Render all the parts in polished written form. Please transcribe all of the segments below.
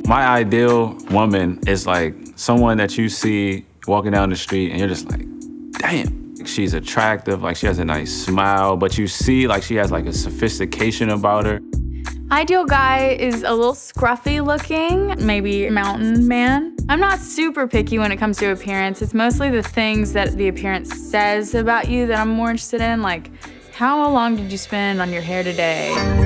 My ideal woman is like someone that you see walking down the street and you're just like, damn, she's attractive, like she has a nice smile, but you see like she has like a sophistication about her. Ideal guy is a little scruffy looking, maybe mountain man. I'm not super picky when it comes to appearance. It's mostly the things that the appearance says about you that I'm more interested in, like how long did you spend on your hair today?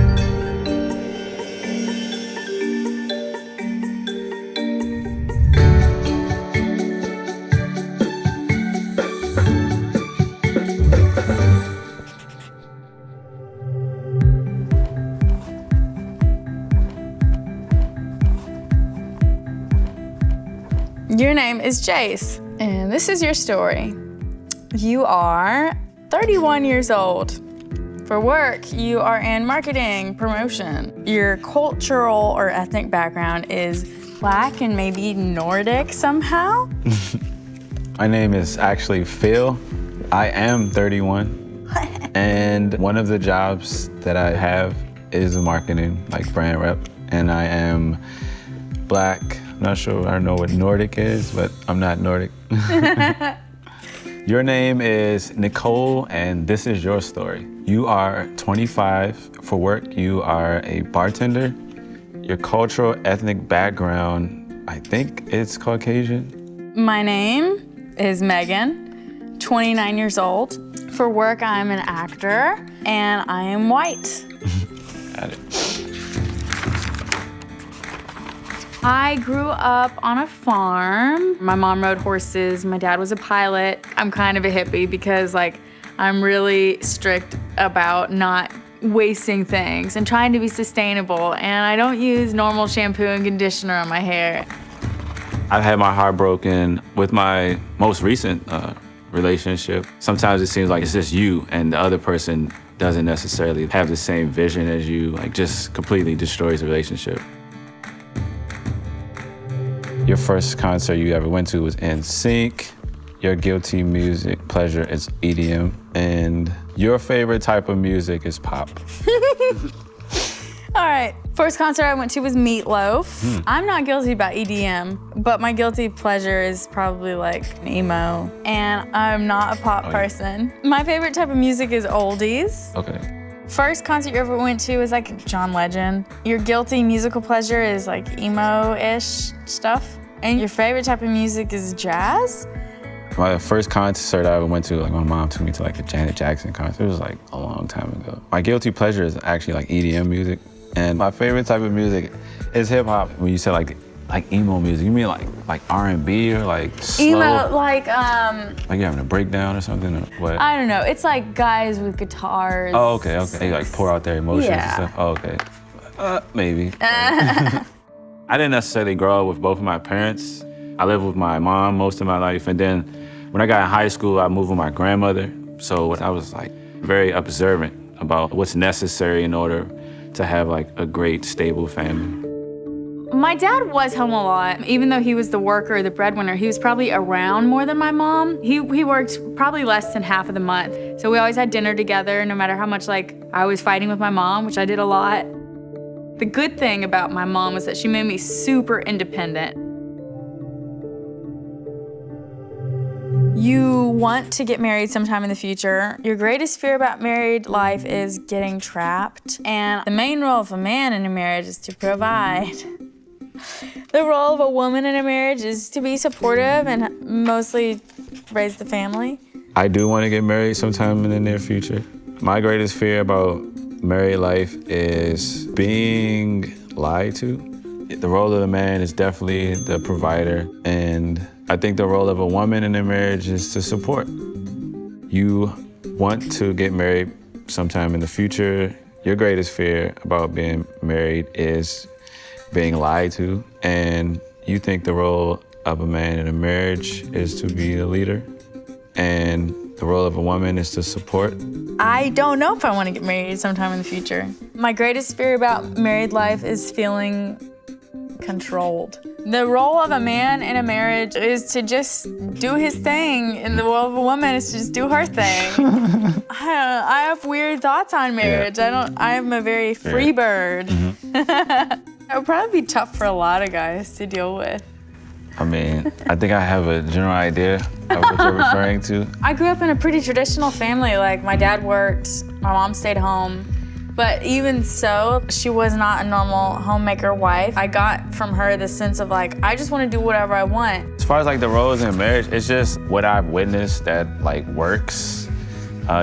Your name is Jace, and this is your story. You are 31 years old. For work, you are in marketing, promotion. Your cultural or ethnic background is Black and maybe Nordic somehow. My name is actually Phil. I am 31. And one of the jobs that I have is marketing, like brand rep. And I am Black. I'm not sure, I don't know what Nordic is, but I'm not Nordic. Your name is Nicole, and this is your story. You are 25. For work, you are a bartender. Your cultural ethnic background, I think it's Caucasian. My name is Megan, 29 years old. For work, I'm an actor, and I am white. Got it. I grew up on a farm. My mom rode horses. My dad was a pilot. I'm kind of a hippie because I'm really strict about not wasting things and trying to be sustainable. And I don't use normal shampoo and conditioner on my hair. I've had my heart broken with my most recent relationship. Sometimes it seems like it's just you and the other person doesn't necessarily have the same vision as you, just completely destroys the relationship. Your first concert you ever went to was NSYNC. Your guilty music pleasure is EDM. And your favorite type of music is pop. All right, first concert I went to was Meatloaf. I'm not guilty about EDM, but my guilty pleasure is probably emo. And I'm not a pop person. My favorite type of music is oldies. Okay. First concert you ever went to was John Legend. Your guilty musical pleasure is emo-ish stuff. And your favorite type of music is jazz? My first concert I ever went to, my mom took me to a Janet Jackson concert. It was a long time ago. My guilty pleasure is actually EDM music. And my favorite type of music is hip hop. When you say emo music, you mean like R&B or slow? Emo, Like you're having a breakdown or something, or what? I don't know. It's guys with guitars. Oh, okay. They pour out their emotions and stuff. Oh, okay. Maybe. I didn't necessarily grow up with both of my parents. I lived with my mom most of my life, and then when I got in high school, I moved with my grandmother. So I was very observant about what's necessary in order to have a great, stable family. My dad was home a lot. Even though he was the worker, the breadwinner, he was probably around more than my mom. He worked probably less than half of the month. So we always had dinner together, no matter how much I was fighting with my mom, which I did a lot. The good thing about my mom was that she made me super independent. You want to get married sometime in the future. Your greatest fear about married life is getting trapped. And the main role of a man in a marriage is to provide. The role of a woman in a marriage is to be supportive and mostly raise the family. I do want to get married sometime in the near future. My greatest fear about married life is being lied to. The role of the man is definitely the provider, and I think the role of a woman in a marriage is to support. You want to get married sometime in the future. Your greatest fear about being married is being lied to, and you think the role of a man in a marriage is to be a leader, and the role of a woman is to support. I don't know if I want to get married sometime in the future. My greatest fear about married life is feeling controlled. The role of a man in a marriage is to just do his thing, and the role of a woman is to just do her thing. I have weird thoughts on marriage. Yeah. I am a very free bird. That would probably be tough for a lot of guys to deal with. I mean, I think I have a general idea of what you're referring to. I grew up in a pretty traditional family. Like, my dad worked, my mom stayed home. But even so, she was not a normal homemaker wife. I got from her the sense of like, I just want to do whatever I want. As far as like the roles in marriage, it's just what I've witnessed that like works.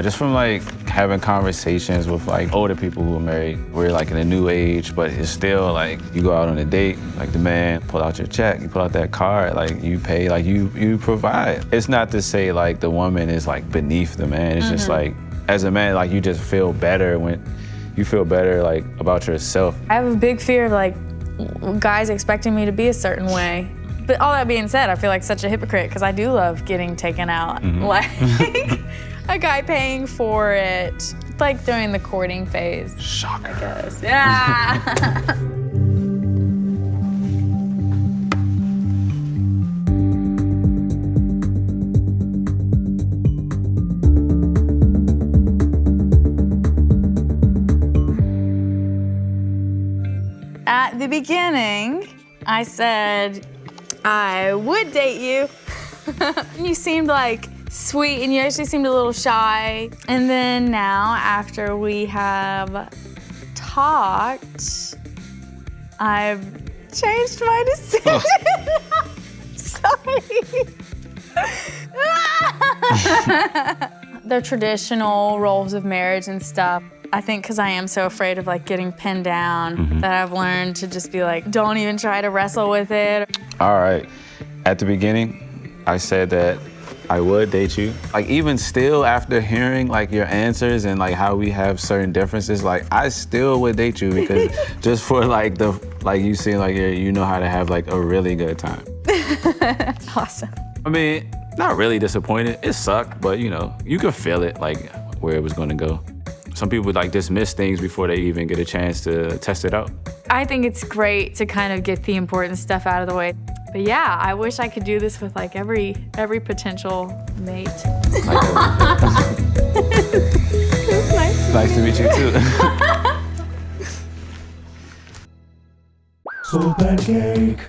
Just from like having conversations with like older people who are married. We're like in a new age, but it's still like you go out on a date, like the man pull out your check, you pull out that card, like you pay, like you provide. It's not to say like the woman is like beneath the man. It's just like as a man, like you just feel better when you feel better like about yourself. I have a big fear of like guys expecting me to be a certain way. But all that being said, I feel like such a hypocrite because I do love getting taken out. Like a guy paying for it, like during the courting phase. Shocker. I guess. Yeah. At the beginning, I said I would date you. You seemed like sweet and you actually seemed a little shy. And then now, after we have talked, I've changed my decision. Sorry. The traditional roles of marriage and stuff. I think because I am so afraid of like getting pinned down that I've learned to just be like, don't even try to wrestle with it. All right. At the beginning, I said that I would date you. Like even still after hearing like your answers and like how we have certain differences, like I still would date you because just for like you seem like you know how to have like a really good time. That's awesome. I mean, not really disappointed. It sucked, but you know, you could feel it like where it was gonna go. Some people like dismiss things before they even get a chance to test it out. I think it's great to kind of get the important stuff out of the way. But yeah, I wish I could do this with like every potential mate. Nice to meet you too. Soul Pancake.